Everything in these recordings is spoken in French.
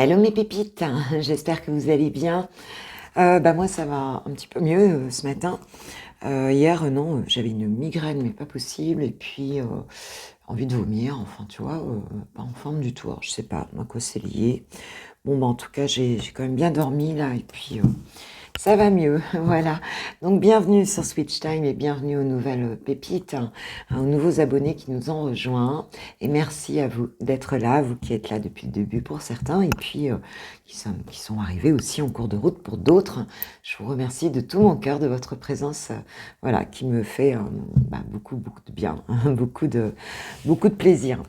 Hello mes pépites, j'espère que vous allez bien. Moi ça va un petit peu mieux ce matin. Hier non, j'avais une migraine mais pas possible et puis envie de vomir, enfin tu vois, pas en forme du tout. Alors, je sais pas à quoi c'est lié. Bon en tout cas j'ai quand même bien dormi là et puis ça va mieux, voilà. Donc bienvenue sur Switch Time et bienvenue aux nouvelles pépites, aux nouveaux abonnés qui nous ont rejoints. Et merci à vous d'être là, vous qui êtes là depuis le début pour certains, et puis qui sont arrivés aussi en cours de route pour d'autres. Je vous remercie de tout mon cœur de votre présence, voilà, qui me fait beaucoup de bien, beaucoup de plaisir.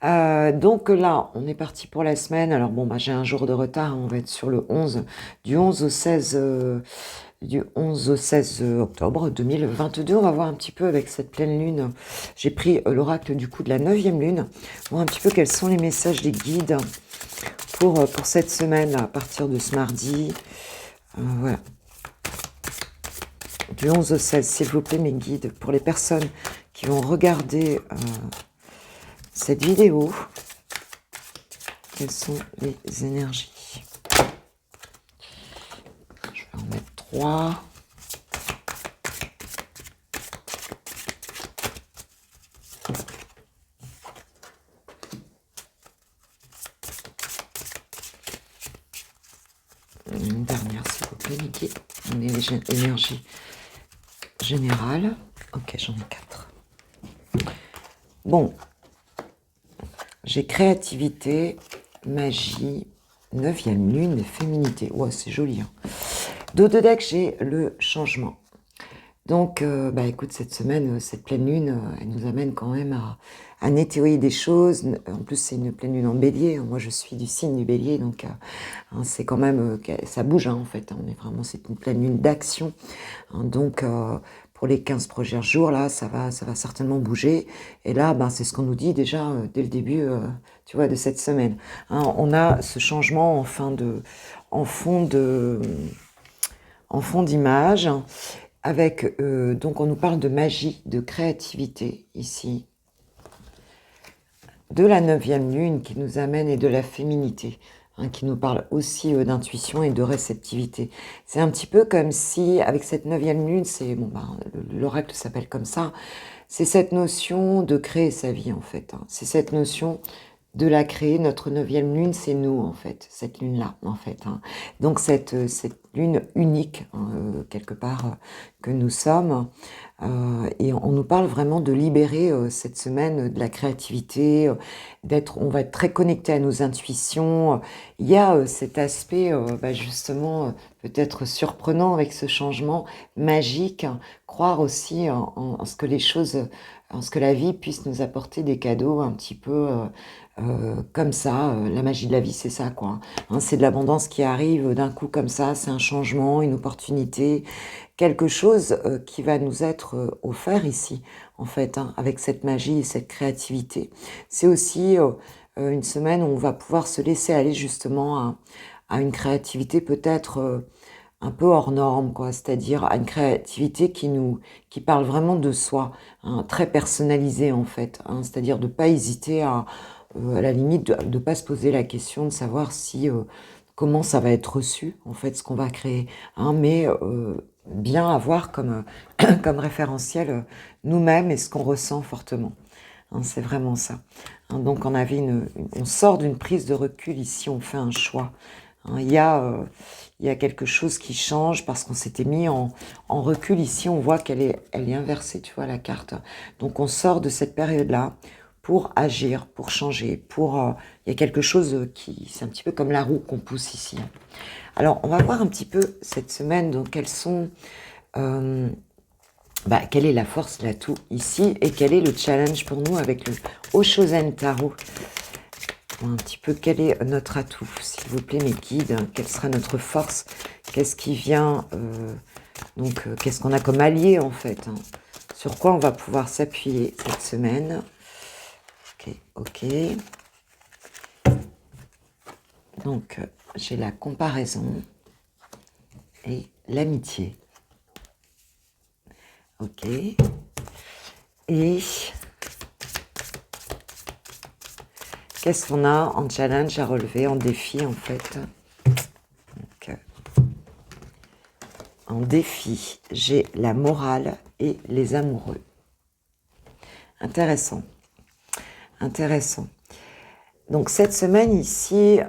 Donc là, on est parti pour la semaine. Alors j'ai un jour de retard, on va être sur le 11, du 11 au 16, du 11 au 16 octobre 2022. On va voir un petit peu avec cette pleine lune. J'ai pris l'oracle du coup de la 9e lune, voir un petit peu quels sont les messages des guides pour cette semaine à partir de ce mardi. Voilà. Du 11 au 16, s'il vous plaît mes guides, pour les personnes qui vont regarder cette vidéo. Quelles sont les énergies? Je vais en mettre 3. Une dernière, s'il vous plaît, Niki. On est les énergies générales. Ok, j'en ai 4. Bon. J'ai créativité, magie, 9e lune et féminité. Ouais, c'est joli. Hein. Dos de deck, j'ai le changement. Donc, écoute, cette semaine, cette pleine lune, elle nous amène quand même à nettoyer des choses. En plus, c'est une pleine lune en bélier. Moi, je suis du signe du bélier, donc c'est quand même... ça bouge, en fait. On est vraiment... C'est une pleine lune d'action. Donc, pour les 15 prochains jours, là, ça va certainement bouger. Et là, c'est ce qu'on nous dit déjà dès le début, tu vois, de cette semaine. Hein, on a ce changement en fond d'image, avec, donc on nous parle de magie, de créativité, ici, de la 9e lune qui nous amène et de la féminité. Qui nous parle aussi d'intuition et de réceptivité. C'est un petit peu comme si, avec cette 9e lune, l'oracle s'appelle comme ça, c'est cette notion de créer sa vie, en fait. C'est cette notion de la créer. Notre 9e lune, c'est nous, en fait, cette lune-là, en fait. Donc, cette lune unique, quelque part, que nous sommes. Et on nous parle vraiment de libérer cette semaine de la créativité, on va être très connecté à nos intuitions. Il y a cet aspect justement peut-être surprenant avec ce changement magique, croire aussi en ce que les choses, en ce que la vie puisse nous apporter des cadeaux un petit peu comme ça. La magie de la vie, c'est ça, quoi. Hein, c'est de l'abondance qui arrive d'un coup comme ça, c'est un changement, une opportunité, quelque chose qui va nous être offert ici, en fait, avec cette magie et cette créativité. C'est aussi une semaine où on va pouvoir se laisser aller justement à une créativité peut-être un peu hors norme, quoi, c'est-à-dire à une créativité qui parle vraiment de soi, très personnalisée en fait, c'est-à-dire de pas hésiter à la limite de pas se poser la question de savoir si comment ça va être reçu en fait ce qu'on va créer, mais bien avoir comme comme référentiel nous-mêmes et ce qu'on ressent fortement. C'est vraiment ça. Donc on sort d'une prise de recul ici, on fait un choix. Il y a quelque chose qui change parce qu'on s'était mis en recul ici. On voit elle est inversée, tu vois, la carte. Donc on sort de cette période-là pour agir, pour changer, il y a quelque chose c'est un petit peu comme la roue qu'on pousse ici. Alors on va voir un petit peu cette semaine, donc quelles sont... quelle est la force, l'atout ici, et quel est le challenge pour nous avec le Oshozen Tarot. Un petit peu quel est notre atout, s'il vous plaît mes guides, quelle sera notre force, qu'est-ce qui vient, qu'est-ce qu'on a comme allié en fait, sur quoi on va pouvoir s'appuyer cette semaine. Ok. Donc j'ai la comparaison et l'amitié. Ok. Et Qu'est-ce qu'on a en challenge à relever, en défi en fait? Donc, en défi, j'ai la morale et les amoureux. Intéressant. Intéressant. Donc cette semaine ici,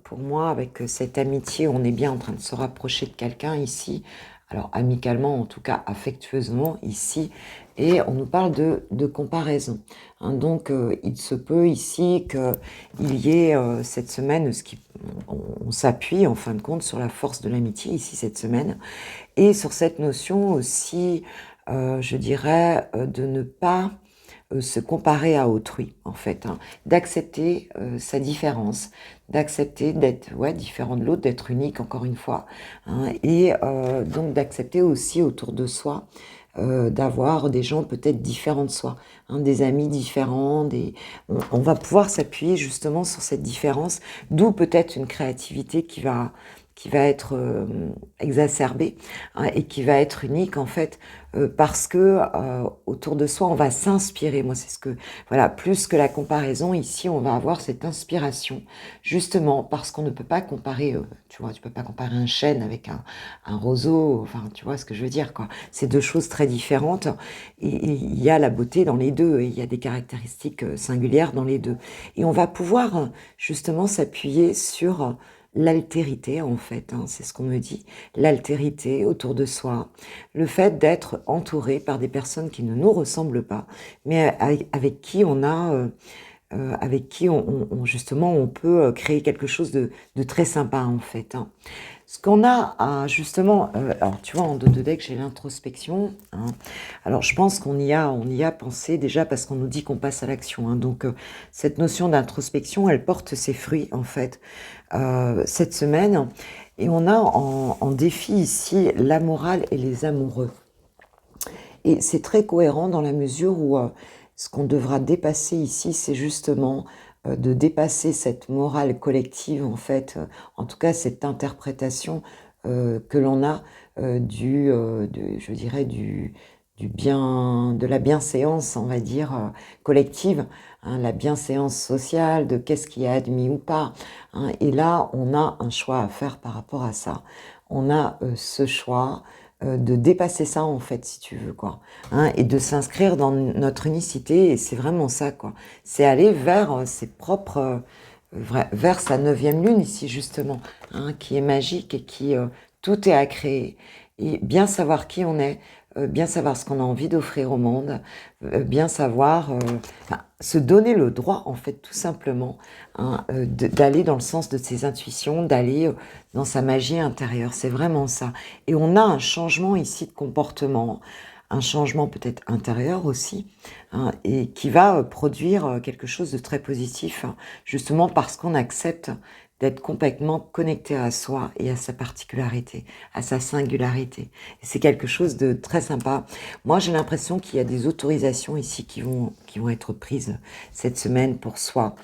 pour moi, avec cette amitié, on est bien en train de se rapprocher de quelqu'un ici, alors amicalement, en tout cas affectueusement ici, et on nous parle de comparaison. Hein. Donc il se peut ici qu'il y ait cette semaine, on s'appuie en fin de compte sur la force de l'amitié ici cette semaine, et sur cette notion aussi, je dirais, de ne pas se comparer à autrui, en fait, hein, d'accepter sa différence, d'accepter d'être différent de l'autre, d'être unique, encore une fois, hein, et donc d'accepter aussi autour de soi d'avoir des gens peut-être différents de soi, hein, des amis différents, on va pouvoir s'appuyer justement sur cette différence, d'où peut-être une créativité qui va être exacerbée, hein, et qui va être unique en fait, parce que autour de soi on va s'inspirer. Moi c'est ce que, voilà, plus que la comparaison ici on va avoir cette inspiration, justement parce qu'on ne peut pas comparer, tu vois, tu peux pas comparer un chêne avec un roseau, enfin tu vois ce que je veux dire quoi. C'est deux choses très différentes, et il y a la beauté dans les deux, et il y a des caractéristiques singulières dans les deux, et on va pouvoir justement s'appuyer sur l'altérité en fait, hein, c'est ce qu'on me dit, l'altérité autour de soi, le fait d'être entouré par des personnes qui ne nous ressemblent pas, mais avec qui on a, avec qui justement on peut créer quelque chose de très sympa en fait. Hein. Ce qu'on a justement, alors tu vois en dos de deck j'ai l'introspection, hein. Alors je pense on y a pensé déjà parce qu'on nous dit qu'on passe à l'action, hein. Donc cette notion d'introspection elle porte ses fruits en fait cette semaine, et on a en défi ici la morale et les amoureux, et c'est très cohérent dans la mesure où ce qu'on devra dépasser ici c'est justement de dépasser cette morale collective en fait, en tout cas cette interprétation que l'on a je dirais du bien, de la bienséance, on va dire, collective, hein, la bienséance sociale, de qu'est-ce qui est admis ou pas. Hein, et là, on a un choix à faire par rapport à ça. On a ce choix de dépasser ça, en fait, si tu veux, quoi. Hein, et de s'inscrire dans notre unicité, et c'est vraiment ça, quoi. C'est aller vers ses propres... vers sa 9e lune, ici, justement, hein, qui est magique et qui... tout est à créer. Et bien savoir qui on est, bien savoir ce qu'on a envie d'offrir au monde, bien savoir se donner le droit, en fait, tout simplement, hein, d'aller dans le sens de ses intuitions, d'aller dans sa magie intérieure. C'est vraiment ça. Et on a un changement ici de comportement, un changement peut-être intérieur aussi, hein, et qui va produire quelque chose de très positif, hein, justement parce qu'on accepte d'être complètement connecté à soi et à sa particularité, à sa singularité. Et c'est quelque chose de très sympa. Moi, j'ai l'impression qu'il y a des autorisations ici qui vont être prises cette semaine pour soi.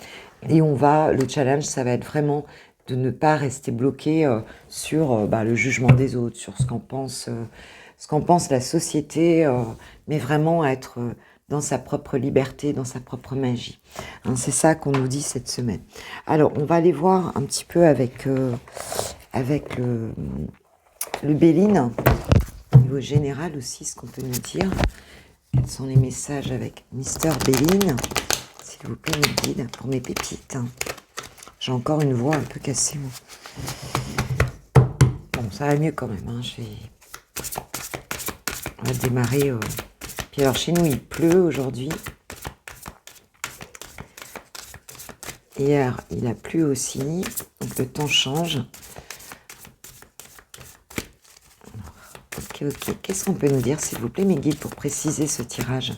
Et le challenge, ça va être vraiment de ne pas rester bloqué sur le jugement des autres, sur ce qu'en pense la société, mais vraiment être dans sa propre liberté, dans sa propre magie. Hein, c'est ça qu'on nous dit cette semaine. Alors, on va aller voir un petit peu avec le Béline, au niveau général aussi, ce qu'on peut nous dire. Quels sont les messages avec Mister Béline? S'il vous plaît, mes guides, pour mes pépites. J'ai encore une voix un peu cassée, moi. Bon, ça va mieux quand même. Hein. On va démarrer... Puis alors chez nous il pleut aujourd'hui. Hier il a plu aussi, donc le temps change. Ok, qu'est-ce qu'on peut nous dire s'il vous plaît mes guides pour préciser ce tirage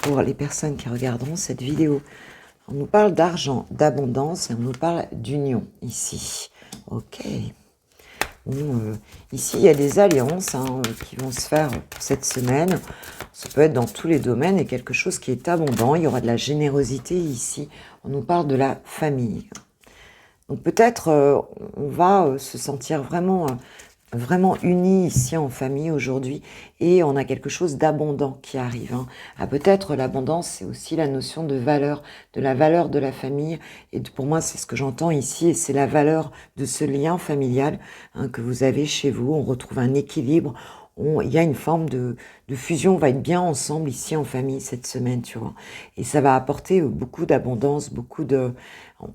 pour les personnes qui regarderont cette vidéo? On nous parle d'argent, d'abondance et on nous parle d'union ici. Ok. Bon, ici il y a des alliances qui vont se faire pour cette semaine. Ça peut être dans tous les domaines et quelque chose qui est abondant. Il y aura de la générosité ici. On nous parle de la famille. Donc peut-être on va se sentir vraiment vraiment unis ici en famille aujourd'hui, et on a quelque chose d'abondant qui arrive, hein. Ah, peut-être l'abondance, c'est aussi la notion de la valeur de la famille, et pour moi, c'est ce que j'entends ici, et c'est la valeur de ce lien familial, hein, que vous avez chez vous. On retrouve un équilibre, il y a une forme de fusion, on va être bien ensemble ici en famille cette semaine, tu vois. Et ça va apporter beaucoup d'abondance,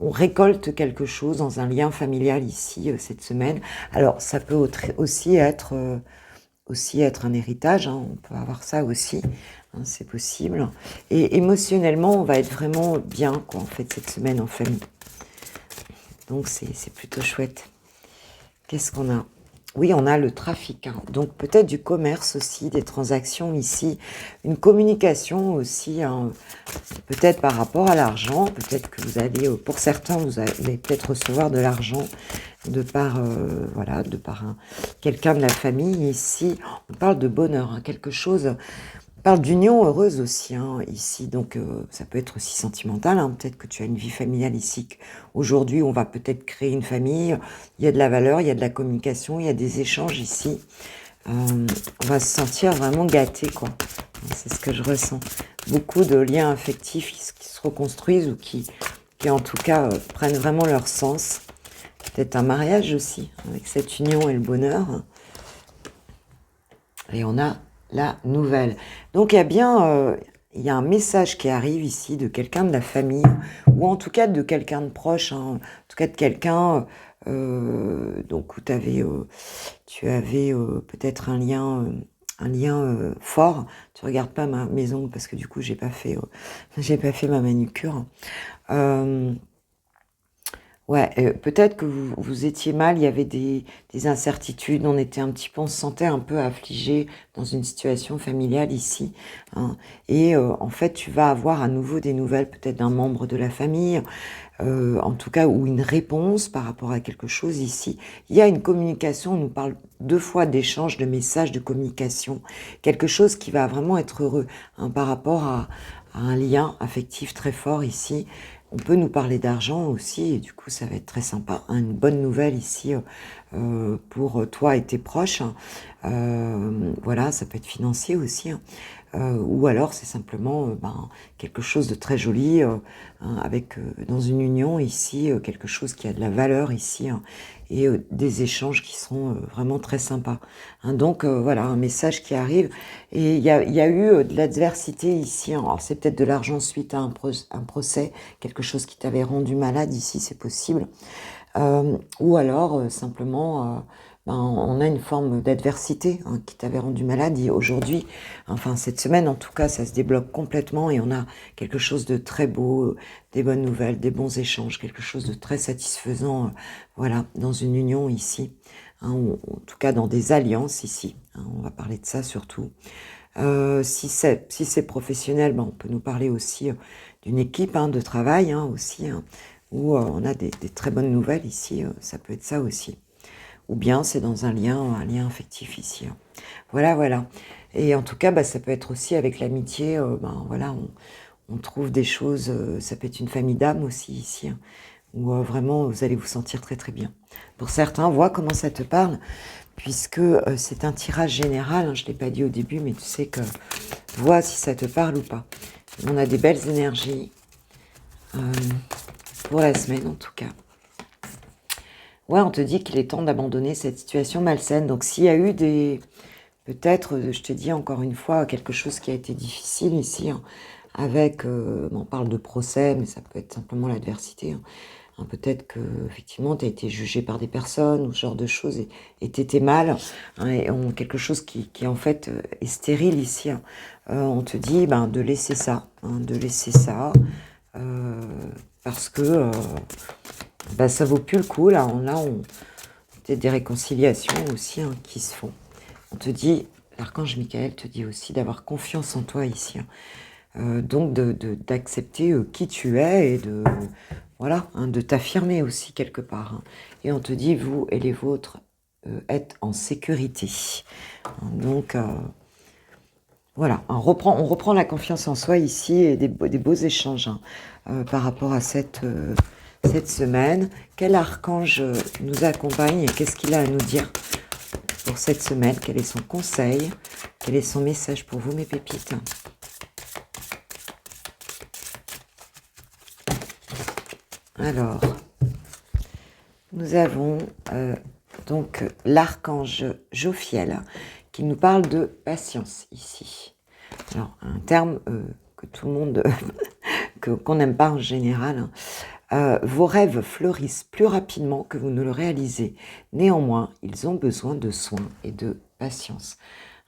on récolte quelque chose dans un lien familial ici cette semaine. Alors, ça peut aussi être un héritage, hein, on peut avoir ça aussi, hein, c'est possible. Et émotionnellement, on va être vraiment bien, quoi, en fait, cette semaine en famille. Donc, c'est plutôt chouette. Qu'est-ce qu'on a? Oui, on a le trafic, hein. Donc peut-être du commerce aussi, des transactions ici, une communication aussi, hein, peut-être par rapport à l'argent, peut-être que vous allez, pour certains, vous allez peut-être recevoir de l'argent de par, voilà, de par quelqu'un de la famille ici. On parle de bonheur, hein, quelque chose. On parle d'union heureuse aussi, hein, ici, donc ça peut être aussi sentimental, hein. Peut-être que tu as une vie familiale ici. Aujourd'hui, on va peut-être créer une famille, il y a de la valeur, il y a de la communication, il y a des échanges ici. On va se sentir vraiment gâté, quoi. C'est ce que je ressens. Beaucoup de liens affectifs qui se reconstruisent ou qui en tout cas, prennent vraiment leur sens. Peut-être un mariage aussi, avec cette union et le bonheur. Et on a la nouvelle. Donc il y a bien il y a un message qui arrive ici de quelqu'un de la famille, ou en tout cas de quelqu'un de proche, hein, en tout cas de quelqu'un donc où tu avais peut-être un lien fort. Tu regardes pas ma maison parce que du coup j'ai pas fait ma manucure. Ouais, peut-être que vous étiez mal, il y avait des incertitudes, on se sentait un peu affligé dans une situation familiale ici, hein. Et en fait, tu vas avoir à nouveau des nouvelles, peut-être d'un membre de la famille, en tout cas, ou une réponse par rapport à quelque chose ici. Il y a une communication, on nous parle 2 fois d'échange, de messages, de communication, quelque chose qui va vraiment être heureux, hein, par rapport à un lien affectif très fort ici. On peut nous parler d'argent aussi, et du coup, ça va être très sympa, hein. Une bonne nouvelle ici pour toi et tes proches. Voilà, ça peut être financier aussi, hein. Ou alors c'est simplement quelque chose de très joli, hein, avec dans une union ici, quelque chose qui a de la valeur ici, hein, et des échanges qui seront vraiment très sympas, hein. Donc voilà, un message qui arrive, et il y a eu de l'adversité ici, hein. Alors c'est peut-être de l'argent suite à un procès, quelque chose qui t'avait rendu malade ici, c'est possible. Ou alors simplement on a une forme d'adversité, hein, qui t'avait rendu malade, et aujourd'hui, enfin cette semaine en tout cas, ça se débloque complètement, et on a quelque chose de très beau, des bonnes nouvelles, des bons échanges, quelque chose de très satisfaisant, voilà, dans une union ici, hein, en tout cas dans des alliances ici, hein, on va parler de ça surtout. Si c'est professionnel, on peut nous parler aussi d'une équipe, hein, de travail, hein, aussi, hein, où on a des très bonnes nouvelles ici, ça peut être ça aussi. Ou bien c'est dans un lien affectif ici, hein. Voilà, voilà. Et en tout cas, ça peut être aussi avec l'amitié, voilà, on trouve des choses, ça peut être une famille d'âmes aussi ici, hein, où vraiment vous allez vous sentir très très bien. Pour certains, vois comment ça te parle, puisque c'est un tirage général, hein, je ne l'ai pas dit au début, mais tu sais que vois si ça te parle ou pas. On a des belles énergies pour la semaine en tout cas. Ouais, on te dit qu'il est temps d'abandonner cette situation malsaine. Donc s'il y a eu peut-être, je te dis encore une fois, quelque chose qui a été difficile ici, hein, avec, on parle de procès, mais ça peut être simplement l'adversité, hein. Hein, peut-être que effectivement tu as été jugé par des personnes ou ce genre de choses, et t'étais mal, hein, et quelque chose qui en fait est stérile ici, hein. On te dit de laisser ça, hein, de laisser ça, parce que ça vaut plus le coup, là on peut-être des réconciliations aussi, hein, qui se font. On te dit, l'archange Michael te dit aussi d'avoir confiance en toi ici, hein. Donc d'accepter qui tu es, et voilà, hein, de t'affirmer aussi quelque part, hein. Et on te dit, vous et les vôtres êtes en sécurité, hein. Donc voilà, on reprend la confiance en soi ici, et des beaux échanges, hein, par rapport à cette semaine. Quel archange nous accompagne et qu'est-ce qu'il a à nous dire pour cette semaine? Quel est son conseil? Quel est son message pour vous, mes pépites? Alors, nous avons donc l'archange Jophiel qui nous parle de patience ici. Alors, un terme que tout le monde, qu'on n'aime pas en général, hein. Vos rêves fleurissent plus rapidement que vous ne le réalisez. Néanmoins, ils ont besoin de soins et de patience.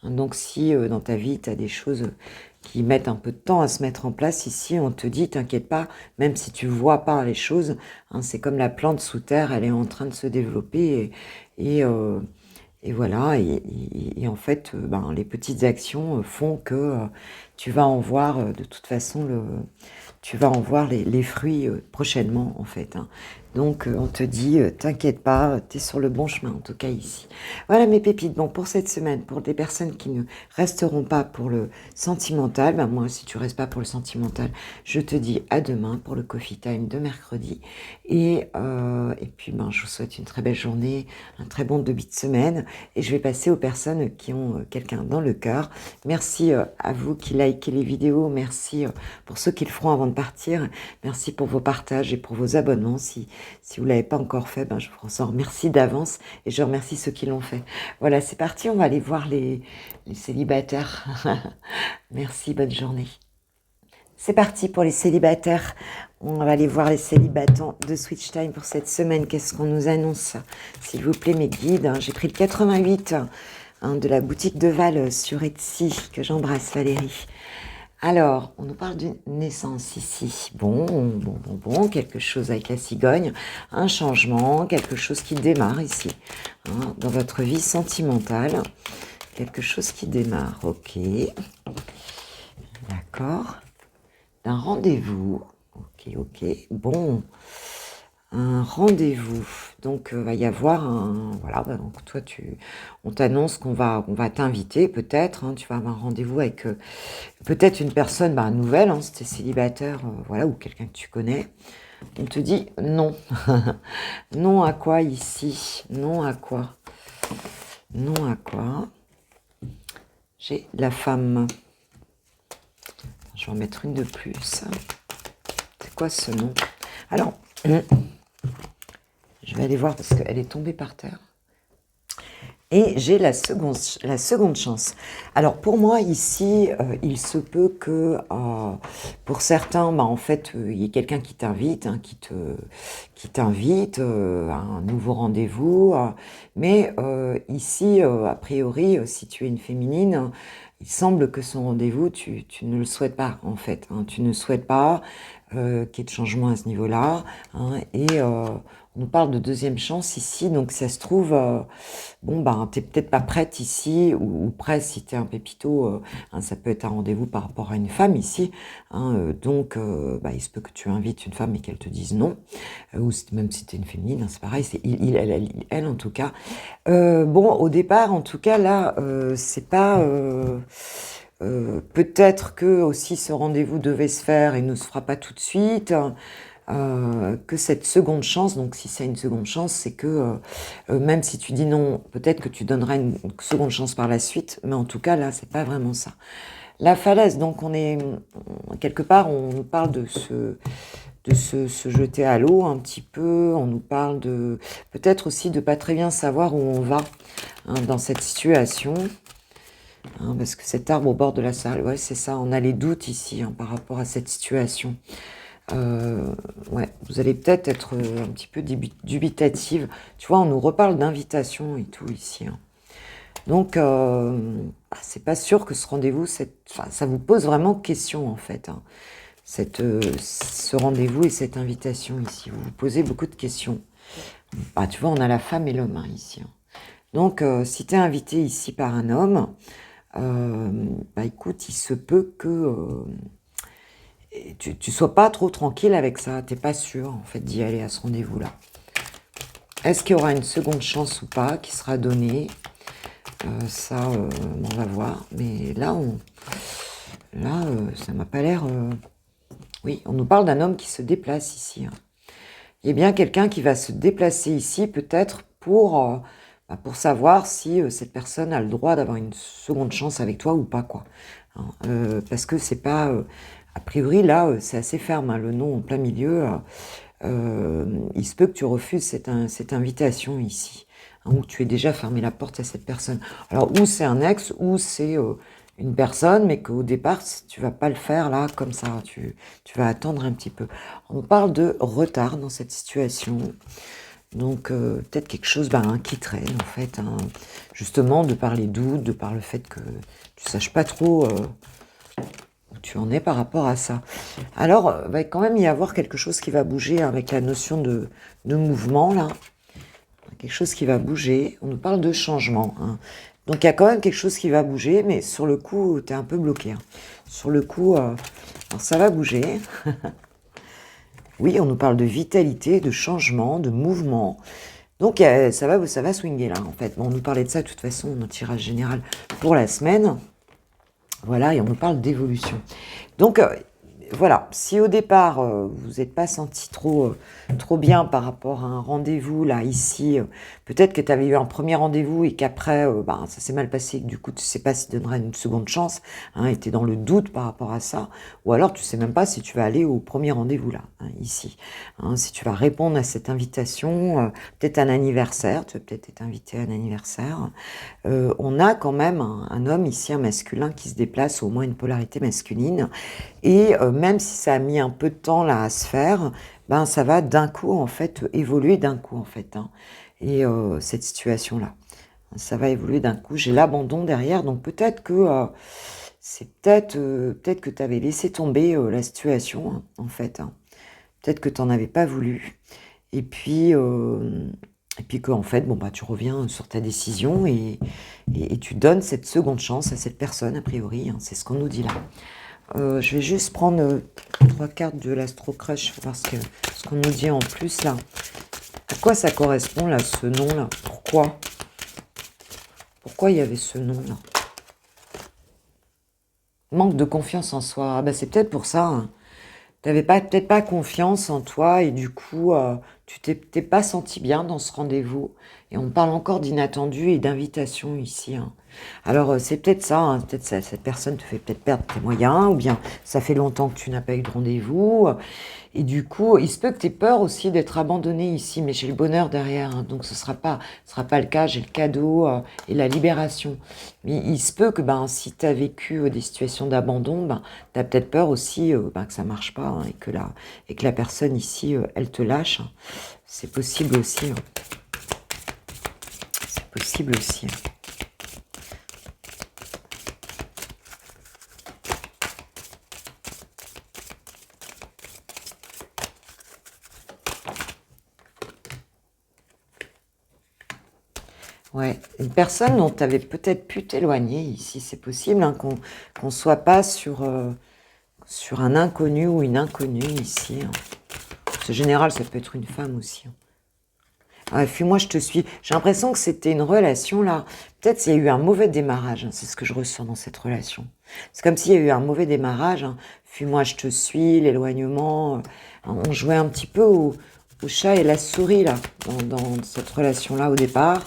Hein, donc si dans ta vie, tu as des choses qui mettent un peu de temps à se mettre en place, ici on te dit, t'inquiète pas, même si tu vois pas les choses, hein, c'est comme la plante sous terre, elle est en train de se développer et voilà, et en fait, ben, les petites actions font que tu vas en voir de toute façon tu vas en voir les fruits prochainement en fait. Hein. Donc on te dit, t'inquiète pas, tu es sur le bon chemin en tout cas ici. Voilà mes pépites. Bon, pour cette semaine, pour des personnes qui ne resteront pas pour le sentimental, ben moi si tu restes pas pour le sentimental, je te dis à demain pour le coffee time de mercredi. Et puis ben, je vous souhaite une très belle journée, un très bon début de semaine. Et je vais passer aux personnes qui ont quelqu'un dans le cœur. Merci à vous qui likez les vidéos. Merci pour ceux qui le feront avant de partir. Merci pour vos partages et pour vos abonnements. Si vous ne l'avez pas encore fait, ben je vous en remercie d'avance et je remercie ceux qui l'ont fait. Voilà, c'est parti. On va aller voir les célibataires. Merci, bonne journée. C'est parti pour les célibataires. On va aller voir les célibatants de Switch Time pour cette semaine. Qu'est-ce qu'on nous annonce? S'il vous plaît, mes guides. J'ai pris le 88 de la boutique de Val sur Etsy, que j'embrasse, Valérie. Alors, on nous parle d'une naissance ici. Bon, quelque chose avec la cigogne, un changement, quelque chose qui démarre ici, hein, dans votre vie sentimentale. Quelque chose qui démarre, ok. D'accord. Un rendez-vous, ok. Bon, un rendez-vous. Donc, va y avoir un... Voilà, donc toi, on t'annonce qu'on va t'inviter, peut-être. Hein, tu vas avoir un rendez-vous avec peut-être une personne nouvelle, hein, si tu es célibataire, voilà, ou quelqu'un que tu connais. On te dit non. Non à quoi ici? Non à quoi? Non à quoi? J'ai la femme. Je vais en mettre une de plus. C'est quoi ce nom? Alors... Je vais aller voir parce qu'elle est tombée par terre. Et j'ai la seconde chance. Alors pour moi ici, il se peut que pour certains, en fait, il y ait quelqu'un qui t'invite, hein, qui t'invite à un nouveau rendez-vous. Mais ici, a priori, si tu es une féminine, il semble que son rendez-vous, tu ne le souhaites pas en fait. Hein, tu ne souhaites pas qu'il y ait de changement à ce niveau-là. Hein, et on nous parle de deuxième chance ici, donc ça se trouve, t'es peut-être pas prête ici, ou prêt si t'es un pépito, hein, ça peut être un rendez-vous par rapport à une femme ici, hein, donc il se peut que tu invites une femme et qu'elle te dise non, ou même si t'es une féminine, hein, c'est pareil, c'est elle en tout cas. Au départ, en tout cas, là, c'est pas... peut-être que aussi ce rendez-vous devait se faire et ne se fera pas tout de suite, que cette seconde chance, donc si c'est une seconde chance, c'est que même si tu dis non, peut-être que tu donneras une seconde chance par la suite, mais en tout cas là, c'est pas vraiment ça. La falaise, donc on est quelque part, on nous parle de se jeter à l'eau un petit peu, on nous parle de peut-être aussi de pas très bien savoir où on va, hein, dans cette situation. Hein, parce que cet arbre au bord de la salle, ouais, c'est ça, on a les doutes ici, hein, par rapport à cette situation. Ouais, vous allez peut-être être un petit peu dubitative. Tu vois, on nous reparle d'invitation et tout ici. Hein. Donc, c'est pas sûr que ce rendez-vous, ça vous pose vraiment question en fait. Hein, ce rendez-vous et cette invitation ici. Vous vous posez beaucoup de questions. Tu vois, on a la femme et l'homme hein, ici. Hein. Donc, si tu es invité ici par un homme, écoute, il se peut que tu sois pas trop tranquille avec ça. T'es pas sûr, en fait, d'y aller à ce rendez-vous-là. Est-ce qu'il y aura une seconde chance ou pas qui sera donnée? Ça, on va voir. Mais là, ça m'a pas l'air... Oui, on nous parle d'un homme qui se déplace ici. Hein. Il y a bien quelqu'un qui va se déplacer ici, peut-être pour pour savoir si cette personne a le droit d'avoir une seconde chance avec toi ou pas, quoi. Hein, parce que c'est pas... a priori, là, c'est assez ferme, hein, le non en plein milieu. Il se peut que tu refuses cette invitation ici, hein, ou tu aies déjà fermé la porte à cette personne. Alors, ou c'est un ex, ou c'est une personne, mais qu'au départ, tu vas pas le faire là, comme ça. Tu vas attendre un petit peu. On parle de retard dans cette situation. Donc, peut-être quelque chose qui traîne, en fait. Hein, justement, de par les doutes, de par le fait que tu saches pas trop où tu en es par rapport à ça. Alors, va quand même y avoir quelque chose qui va bouger avec la notion de mouvement, là. Quelque chose qui va bouger. On nous parle de changement. Hein. Donc, il y a quand même quelque chose qui va bouger, mais sur le coup, tu es un peu bloqué. Hein. Sur le coup, alors ça va bouger. Oui, on nous parle de vitalité, de changement, de mouvement. Donc, ça va swinguer, là, en fait. Bon, on nous parlait de ça, de toute façon, dans le tirage général pour la semaine. Voilà, et on nous parle d'évolution. Donc, voilà, si au départ, vous n'êtes pas senti trop bien par rapport à un rendez-vous, là, ici, peut-être que tu avais eu un premier rendez-vous et qu'après, ça s'est mal passé, que du coup, tu ne sais pas si tu donneras une seconde chance, hein, et tu es dans le doute par rapport à ça, ou alors tu ne sais même pas si tu vas aller au premier rendez-vous, là, hein, ici. Hein, si tu vas répondre à cette invitation, peut-être un anniversaire, tu vas peut-être être invité à un anniversaire. On a quand même un homme ici, un masculin, qui se déplace, au moins une polarité masculine, et même si ça a mis un peu de temps là à se faire, ça va d'un coup en fait évoluer d'un coup en fait. Hein. Et cette situation-là, ça va évoluer d'un coup. J'ai l'abandon derrière, donc peut-être que c'est peut-être que tu avais laissé tomber la situation hein, en fait. Hein. Peut-être que tu n'en avais pas voulu. Et puis que en fait, tu reviens sur ta décision et tu donnes cette seconde chance à cette personne a priori. Hein, c'est ce qu'on nous dit là. Je vais juste prendre 3 cartes de l'Astro Crush, voir ce qu'on nous dit en plus là. À quoi ça correspond là, ce nom là? Pourquoi il y avait ce nom là? Manque de confiance en soi. Ah, c'est peut-être pour ça. Hein. Tu n'avais peut-être pas confiance en toi et du coup, tu t'es pas senti bien dans ce rendez-vous. Et on parle encore d'inattendu et d'invitation ici. Hein. Alors, c'est peut-être ça, hein, peut-être cette personne te fait peut-être perdre tes moyens, ou bien ça fait longtemps que tu n'as pas eu de rendez-vous. Et du coup, il se peut que tu aies peur aussi d'être abandonné ici, mais j'ai le bonheur derrière, hein, donc ce sera pas le cas, j'ai le cadeau et la libération. Mais il se peut que si tu as vécu des situations d'abandon, tu as peut-être peur aussi que ça marche pas hein, et que la personne ici, elle te lâche. Hein. C'est possible aussi. Hein. C'est possible aussi. Hein. Ouais, une personne dont tu avais peut-être pu t'éloigner ici, c'est possible hein, qu'on soit pas sur un inconnu ou une inconnue ici. Hein. En général, ça peut être une femme aussi. Hein. Ah, fuis-moi, je te suis. J'ai l'impression que c'était une relation là. Peut-être s'il y a eu un mauvais démarrage. Hein, c'est ce que je ressens dans cette relation. C'est comme s'il y a eu un mauvais démarrage. Hein. Fuis-moi, je te suis, l'éloignement. On jouait un petit peu au chat et la souris là dans cette relation là au départ.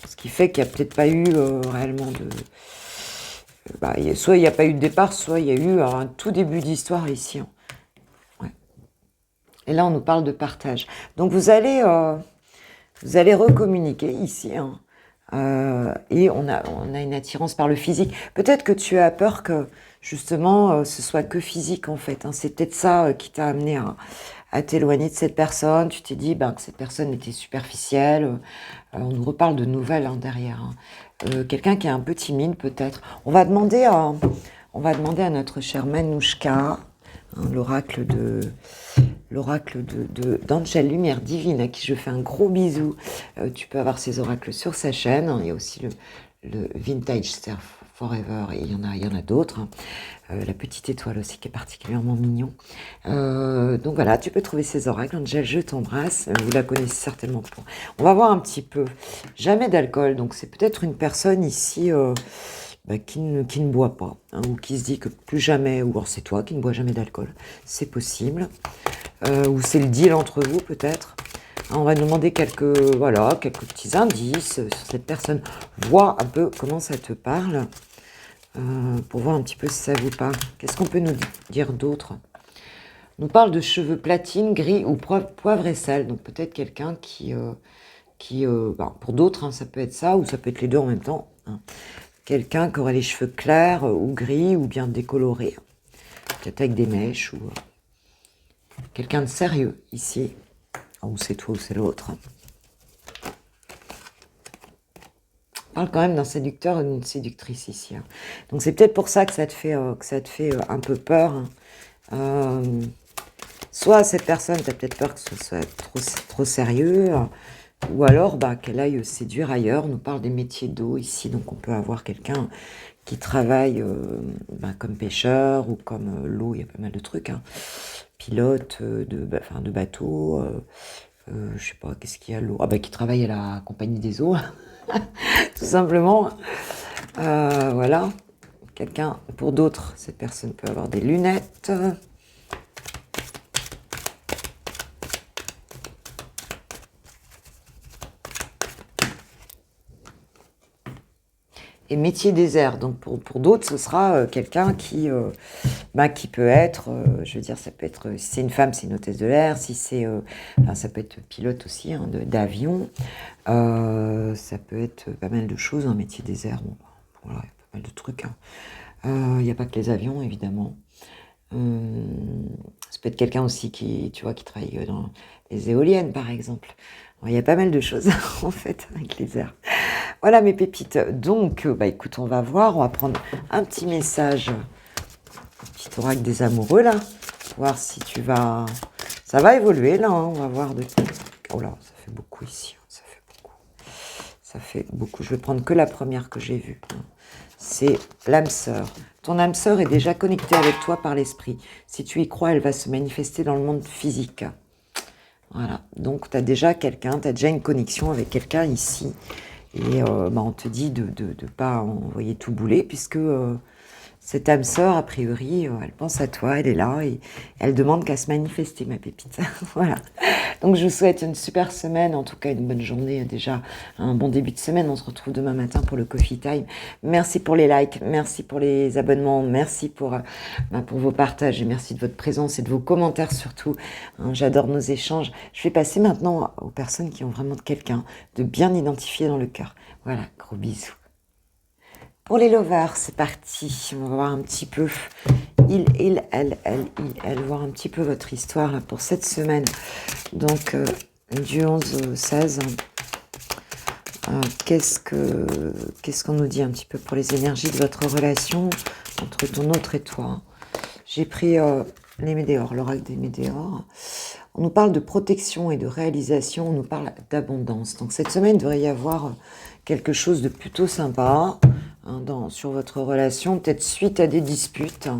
Ce qui fait qu'il n'y a peut-être pas eu réellement de... soit il n'y a pas eu de départ, soit il y a eu un tout début d'histoire ici. Hein. Ouais. Et là, on nous parle de partage. Donc, vous allez recommuniquer ici. Hein. Et on a une attirance par le physique. Peut-être que tu as peur que, justement, ce soit que physique, en fait. Hein. C'est peut-être ça qui t'a amené à t'éloigner de cette personne. Tu t'es dit que cette personne était superficielle. On nous reparle de nouvelles hein, derrière. Hein. Quelqu'un qui est un peu timide, peut-être. On va demander à notre chère Manouchka, hein, l'oracle d'Angel Lumière Divine, à qui je fais un gros bisou. Tu peux avoir ses oracles sur sa chaîne. Hein. Il y a aussi le Vintage Star Forever, et il y en a d'autres. Hein. La petite étoile aussi qui est particulièrement mignon. Donc voilà, tu peux trouver ces oracles. Angel, je t'embrasse. Vous la connaissez certainement pas. On va voir un petit peu. Jamais d'alcool, donc c'est peut-être une personne ici qui ne boit pas, hein, ou qui se dit que plus jamais, ou alors c'est toi qui ne bois jamais d'alcool. C'est possible. Ou c'est le deal entre vous peut-être. On va demander voilà, quelques petits indices sur cette personne. Vois un peu comment ça te parle, pour voir un petit peu si ça vous parle. Qu'est-ce qu'on peut nous dire d'autre? On nous parle de cheveux platine, gris ou poivre et sel. Donc peut-être quelqu'un qui pour d'autres, hein, ça peut être ça, ou ça peut être les deux en même temps. Hein. Quelqu'un qui aurait les cheveux clairs ou gris, ou bien décolorés. Peut-être avec des mèches, ou quelqu'un de sérieux, ici. Ou c'est toi ou c'est l'autre. On parle quand même d'un séducteur ou d'une séductrice ici. Hein. Donc c'est peut-être pour ça que ça te fait, un peu peur. Hein. Soit cette personne, tu as peut-être peur que ce soit trop sérieux, ou alors qu'elle aille séduire ailleurs. On nous parle des métiers d'eau ici, donc on peut avoir quelqu'un qui travaille comme pêcheur, ou comme l'eau, il y a pas mal de trucs. Hein. Pilote de bateau, je sais pas, qu'est-ce qu'il y a l'eau, qui travaille à la compagnie des eaux, tout simplement. Voilà, quelqu'un, pour d'autres, cette personne peut avoir des lunettes. Et métier désert, donc pour d'autres, ce sera quelqu'un qui peut être, je veux dire, ça peut être, si c'est une femme, c'est une hôtesse de l'air, si c'est, ça peut être pilote aussi, hein, d'avion, ça peut être pas mal de choses, un métier désert, bon, voilà, il y a pas mal de trucs, hein. Il n'y a pas que les avions, évidemment. Ça peut être quelqu'un aussi qui travaille dans les éoliennes, par exemple. Il y a pas mal de choses, en fait, avec les airs. Voilà mes pépites. Donc, écoute, on va voir. On va prendre un petit message, un petit oracle des amoureux, là. Voir si tu vas... Ça va évoluer, là. Hein, on va voir de... Oh là, ça fait beaucoup ici. Ça fait beaucoup. Ça fait beaucoup. Je vais prendre que la première que j'ai vue. C'est l'âme sœur. Ton âme sœur est déjà connectée avec toi par l'esprit. Si tu y crois, elle va se manifester dans le monde physique. Voilà. Donc, tu as déjà quelqu'un, tu as déjà une connexion avec quelqu'un ici. Et on te dit de pas envoyer tout bouler, puisque cette âme sœur, a priori, elle pense à toi, elle est là, et elle demande qu'à se manifester, ma pépite. Voilà. Donc je vous souhaite une super semaine, en tout cas une bonne journée, déjà un bon début de semaine. On se retrouve demain matin pour le Coffee Time. Merci pour les likes, merci pour les abonnements, merci pour vos partages, et merci de votre présence et de vos commentaires surtout. Hein, j'adore nos échanges. Je vais passer maintenant aux personnes qui ont vraiment quelqu'un de bien identifié dans le cœur. Voilà, gros bisous. Pour les lovers, c'est parti. On va voir un petit peu, elle, voir un petit peu votre histoire là, pour cette semaine. Donc, du 11 au 16. Qu'est-ce qu'on nous dit un petit peu pour les énergies de votre relation entre ton autre et toi? J'ai pris les météores, l'oracle des météores. On nous parle de protection et de réalisation, on nous parle d'abondance. Donc cette semaine, il devrait y avoir quelque chose de plutôt sympa sur votre relation, peut-être suite à des disputes.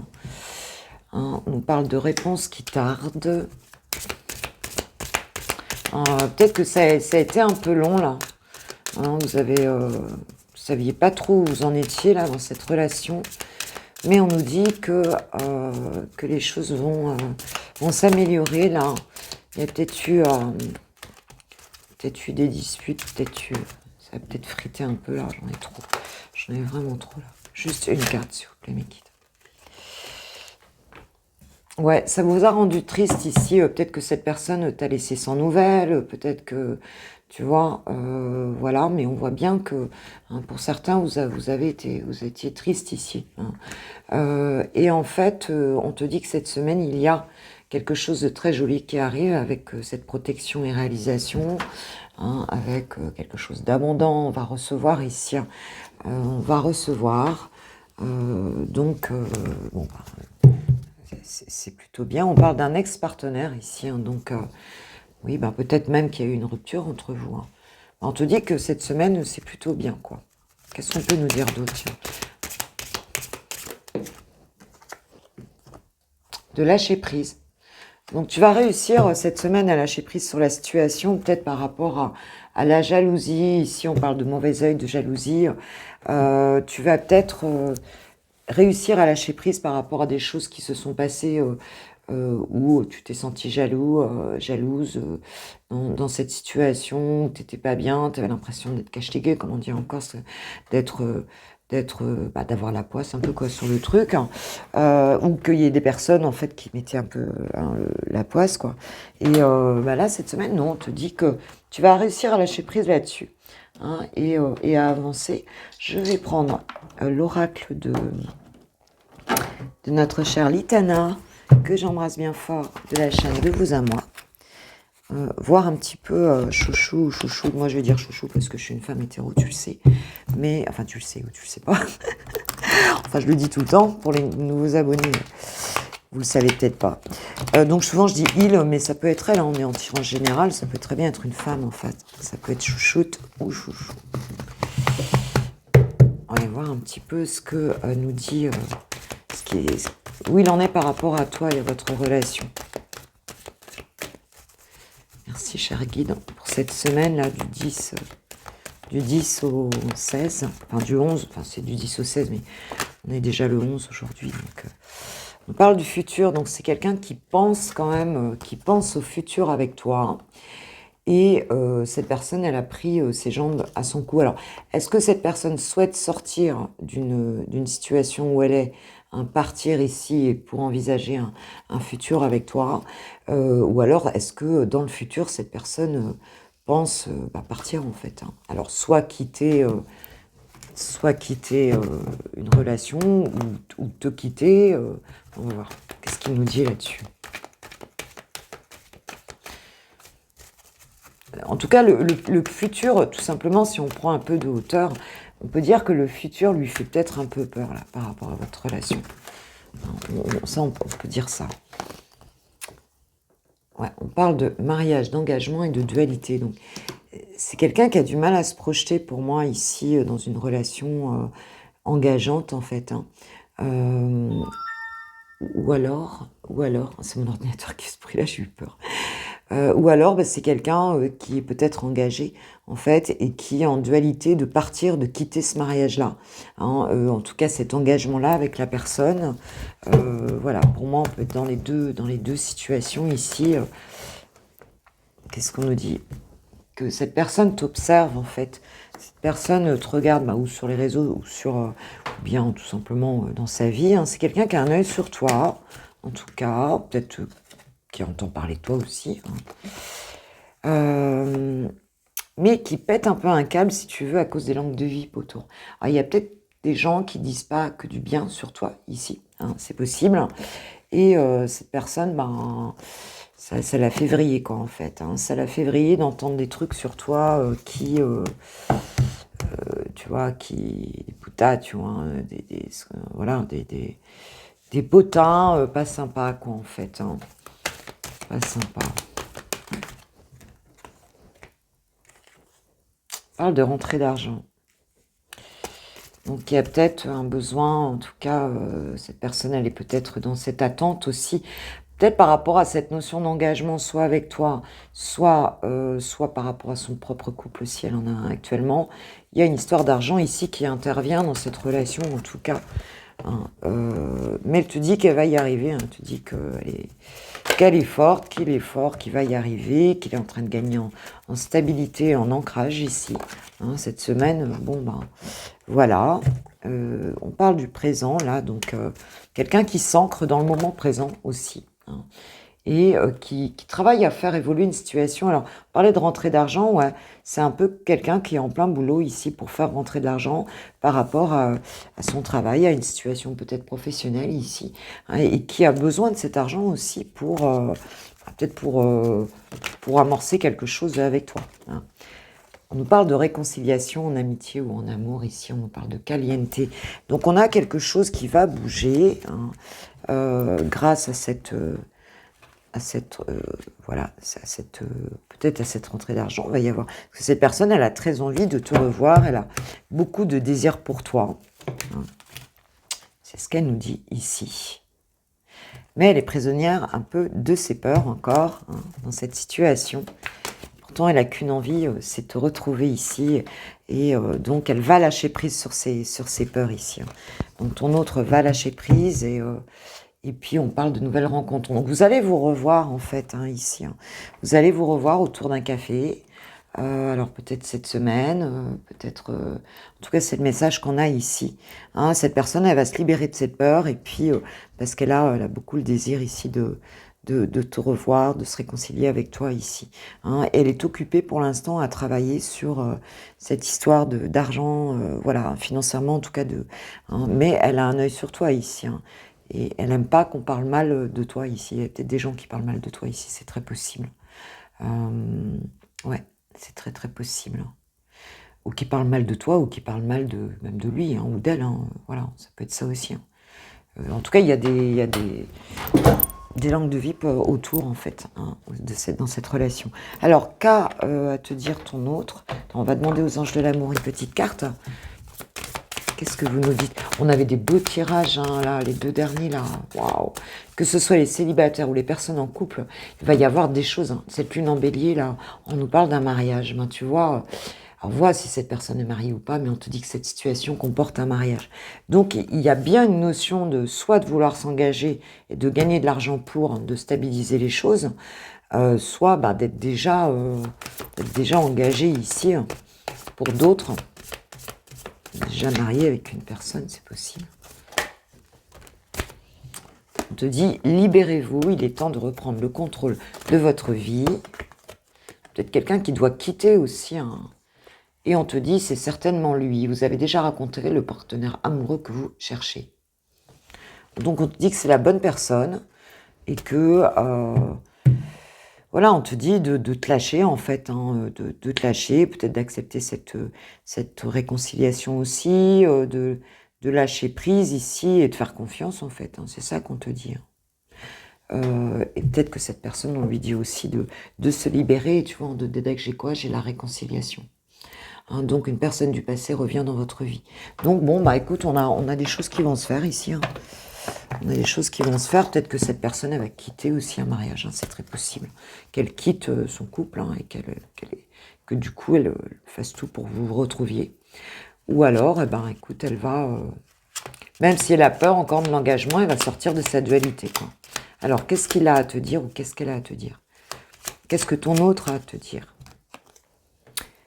On nous parle de réponses qui tardent. Peut-être que ça a été un peu long là. Vous saviez pas trop où vous en étiez là dans cette relation. Mais on nous dit que les choses vont s'améliorer là. Il y a peut-être eu des disputes, ça a peut-être frité un peu là. J'en ai trop. J'en ai vraiment trop là. Juste une carte s'il vous plaît, mes guides. Ouais, ça vous a rendu triste ici. Peut-être que cette personne t'a laissé sans nouvelles. Peut-être que, tu vois, voilà. Mais on voit bien que, pour certains, vous étiez triste ici. Et en fait, on te dit que cette semaine, il y a quelque chose de très joli qui arrive avec cette protection et réalisation, avec quelque chose d'abondant. On va recevoir ici. On va recevoir. Donc, c'est plutôt bien. On parle d'un ex-partenaire ici, donc oui, peut-être même qu'il y a eu une rupture entre vous. On te dit que cette semaine, c'est plutôt bien, quoi. Qu'est-ce qu'on peut nous dire d'autre? De lâcher prise. Donc tu vas réussir cette semaine à lâcher prise sur la situation, peut-être par rapport à la jalousie. Ici, on parle de mauvais œil, de jalousie. Tu vas peut-être réussir à lâcher prise par rapport à des choses qui se sont passées où tu t'es senti jaloux, jalouse dans cette situation où tu n'étais pas bien, tu avais l'impression d'être cachetégué, comme on dit en Corse, d'être, d'avoir la poisse un peu quoi sur le truc, hein, ou qu'il y ait des personnes en fait qui mettaient un peu la poisse quoi. Et là cette semaine, non, on te dit que tu vas réussir à lâcher prise là-dessus, hein, et à avancer. Je vais prendre l'oracle de notre chère Litana, que j'embrasse bien fort, de la chaîne De Vous à Moi. Voir un petit peu chouchou, moi je vais dire chouchou parce que je suis une femme hétéro, tu le sais, mais, enfin tu le sais ou tu le sais pas, enfin je le dis tout le temps, pour les nouveaux abonnés, vous le savez peut-être pas. Donc souvent je dis il, mais ça peut être elle, hein, on est en tirant général, ça peut très bien être une femme en fait, ça peut être chouchoute ou chouchou. On va voir un petit peu ce que nous dit, où il en est par rapport à toi et à votre relation. Merci cher guide pour cette semaine là du 10 au 16, enfin du 11, enfin c'est du 10 au 16 mais on est déjà le 11 aujourd'hui, donc on parle du futur, donc c'est quelqu'un qui pense quand même, qui pense au futur avec toi, hein. Et cette personne, elle a pris ses jambes à son cou. Alors, est-ce que cette personne souhaite sortir d'une situation où elle est, partir ici pour envisager un futur avec toi, ou alors est-ce que dans le futur, cette personne pense partir en fait, hein. Alors, soit quitter une relation ou te quitter. On va voir. Qu'est-ce qu'il nous dit là-dessus? En tout cas, le futur, tout simplement, si on prend un peu de hauteur, on peut dire que le futur lui fait peut-être un peu peur là, par rapport à votre relation. Ça, on peut dire ça. Ouais, on parle de mariage, d'engagement et de dualité. Donc, c'est quelqu'un qui a du mal à se projeter pour moi ici dans une relation engageante en fait, hein. Ou alors, c'est mon ordinateur qui se prie là, j'ai eu peur. Ou alors, c'est quelqu'un qui est peut-être engagé, en fait, et qui est en dualité de partir, de quitter ce mariage-là, hein, en tout cas, cet engagement-là avec la personne. Voilà, pour moi, on peut être dans les deux situations ici. Qu'est-ce qu'on nous dit? Que cette personne t'observe, en fait. Cette personne te regarde ou sur les réseaux ou bien tout simplement dans sa vie, hein. C'est quelqu'un qui a un œil sur toi, en tout cas, peut-être qui entend parler de toi aussi, hein. Mais qui pète un peu un câble, si tu veux, à cause des langues de vie autour. Alors, il y a peut-être des gens qui disent pas que du bien sur toi, ici, hein, c'est possible. Et cette personne, ça l'a fait vriller, quoi, en fait, hein. Ça l'a fait vriller d'entendre des trucs sur toi qui, tu vois, des putas, tu vois, hein, voilà, des potins pas sympas, quoi, en fait, hein. Pas sympa. On parle de rentrée d'argent. Donc il y a peut-être un besoin, en tout cas, cette personne, elle est peut-être dans cette attente aussi, peut-être par rapport à cette notion d'engagement, soit avec toi, soit par rapport à son propre couple, si elle en a un actuellement. Il y a une histoire d'argent ici qui intervient dans cette relation, en tout cas, hein. Mais elle te dit qu'elle va y arriver, hein. Elle te dit qu'elle est forte, qu'il est fort, qu'il va y arriver, qu'il est en train de gagner en stabilité, en ancrage ici, hein, cette semaine. Voilà. On parle du présent là, donc quelqu'un qui s'ancre dans le moment présent aussi, hein, et qui travaille à faire évoluer une situation. Alors, on parlait de rentrée d'argent, ouais, c'est un peu quelqu'un qui est en plein boulot ici pour faire rentrer de l'argent par rapport à son travail, à une situation peut-être professionnelle ici, hein, et qui a besoin de cet argent aussi pour peut-être pour amorcer quelque chose avec toi, hein. On nous parle de réconciliation en amitié ou en amour, ici on nous parle de caliente. Donc on a quelque chose qui va bouger, hein, grâce à peut-être à cette rentrée d'argent. Il va y avoir, parce que cette personne, elle a très envie de te revoir, elle a beaucoup de désir pour toi, hein. C'est ce qu'elle nous dit ici. Mais elle est prisonnière un peu de ses peurs encore, hein, dans cette situation. Pourtant, elle n'a qu'une envie, c'est de te retrouver ici. Et donc, elle va lâcher prise sur ses peurs ici, hein. Donc, ton autre va lâcher prise et Et puis, on parle de nouvelles rencontres. Donc, vous allez vous revoir, en fait, hein, ici. Hein. Vous allez vous revoir autour d'un café. Alors, peut-être cette semaine, peut-être... en tout cas, c'est le message qu'on a ici. Hein. Cette personne, elle va se libérer de cette peur. Et puis, parce elle a beaucoup le désir ici de te revoir, de se réconcilier avec toi ici. Hein. Elle est occupée pour l'instant à travailler sur cette histoire d'argent, voilà, financièrement en tout cas. Hein. Mais elle a un œil sur toi ici. Hein. Et elle n'aime pas qu'on parle mal de toi ici. Il y a peut-être des gens qui parlent mal de toi ici, c'est très possible. Ouais, c'est très très possible. Ou qui parlent mal de toi, ou qui parlent mal même de lui, hein, ou d'elle. Hein. Voilà, ça peut être ça aussi. Hein. En tout cas, il y a des langues de VIP autour, en fait, hein, dans cette relation. Alors, qu'a à te dire ton autre? Attends, on va demander aux anges de l'amour une petite carte. Qu'est-ce que vous nous dites? On avait des beaux tirages, hein, là, les 2 derniers, là. Waouh! Que ce soit les célibataires ou les personnes en couple, il va y avoir des choses. Hein. Cette lune en bélier, là, on nous parle d'un mariage. Ben, tu vois, on voit si cette personne est mariée ou pas, mais on te dit que cette situation comporte un mariage. Donc, il y a bien une notion de soit de vouloir s'engager et de gagner de l'argent pour, hein, de stabiliser les choses, soit d'être déjà engagé ici, hein, pour d'autres. Déjà marié avec une personne, c'est possible. On te dit, libérez-vous, il est temps de reprendre le contrôle de votre vie. Peut-être quelqu'un qui doit quitter aussi. Hein. Et on te dit, c'est certainement lui. Vous avez déjà rencontré le partenaire amoureux que vous cherchez. Donc on te dit que c'est la bonne personne et que... voilà, on te dit de te lâcher, en fait, hein, de te lâcher, peut-être d'accepter cette réconciliation aussi, de lâcher prise ici et de faire confiance, en fait. Hein, c'est ça qu'on te dit. Hein. Et peut-être que cette personne, on lui dit aussi de se libérer. Tu vois, en Dédec, j'ai quoi? J'ai la réconciliation. Hein, donc, une personne du passé revient dans votre vie. Donc, bon, bah écoute, on a des choses qui vont se faire ici. Hein. On a des choses qui vont se faire. Peut-être que cette personne, elle va quitter aussi un mariage. Hein, c'est très possible. Qu'elle quitte son couple hein, et que du coup, elle fasse tout pour que vous vous retrouviez. Ou alors, eh ben, écoute, elle va... même si elle a peur encore de l'engagement, elle va sortir de sa dualité. Quoi. Alors, qu'est-ce qu'il a à te dire ou qu'est-ce qu'elle a à te dire? Qu'est-ce que ton autre a à te dire?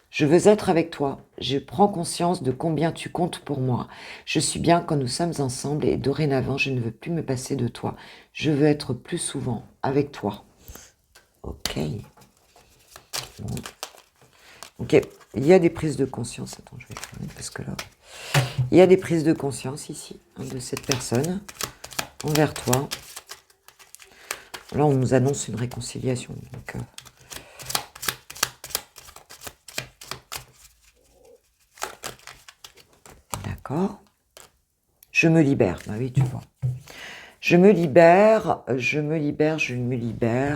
Je veux être avec toi. Je prends conscience de combien tu comptes pour moi. Je suis bien quand nous sommes ensemble et dorénavant, je ne veux plus me passer de toi. Je veux être plus souvent avec toi. Ok. Bon. Ok. Il y a des prises de conscience. Attends, je vais fermer parce que là... Il y a des prises de conscience ici hein, de cette personne envers toi. Là, on nous annonce une réconciliation. Donc... D'accord. Je me libère. Bah oui, tu vois. Je me libère.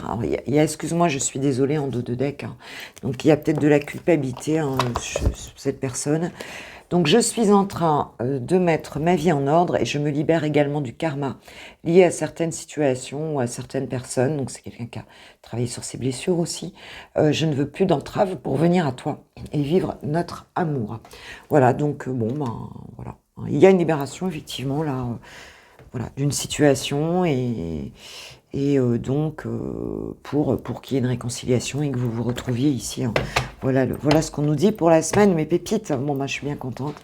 Alors, il y a excuse-moi, je suis désolée, en dos de deck. Hein. Donc, il y a peut-être de la culpabilité hein, sur cette personne. Donc, je suis en train de mettre ma vie en ordre et je me libère également du karma lié à certaines situations ou à certaines personnes. Donc, c'est quelqu'un qui a travaillé sur ses blessures aussi. Je ne veux plus d'entrave pour venir à toi et vivre notre amour. Voilà, donc, bon, ben, voilà. Il y a une libération, effectivement, là, voilà, d'une situation donc pour qu'il y ait une réconciliation et que vous vous retrouviez ici. Hein. Voilà ce qu'on nous dit pour la semaine, mes pépites. Bon, bah, je suis bien contente.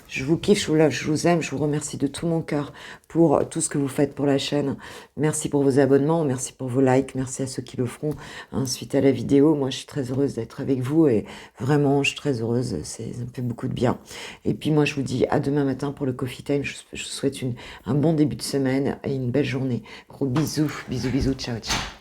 Je vous kiffe, je vous love, je vous aime, je vous remercie de tout mon cœur pour tout ce que vous faites pour la chaîne. Merci pour vos abonnements, merci pour vos likes, merci à ceux qui le feront hein, suite à la vidéo. Moi, je suis très heureuse d'être avec vous et vraiment, je suis très heureuse, ça me fait beaucoup de bien. Et puis moi, je vous dis à demain matin pour le Coffee Time. Je vous souhaite un bon début de semaine et une belle journée. Gros bisous, bisous, bisous, ciao, ciao.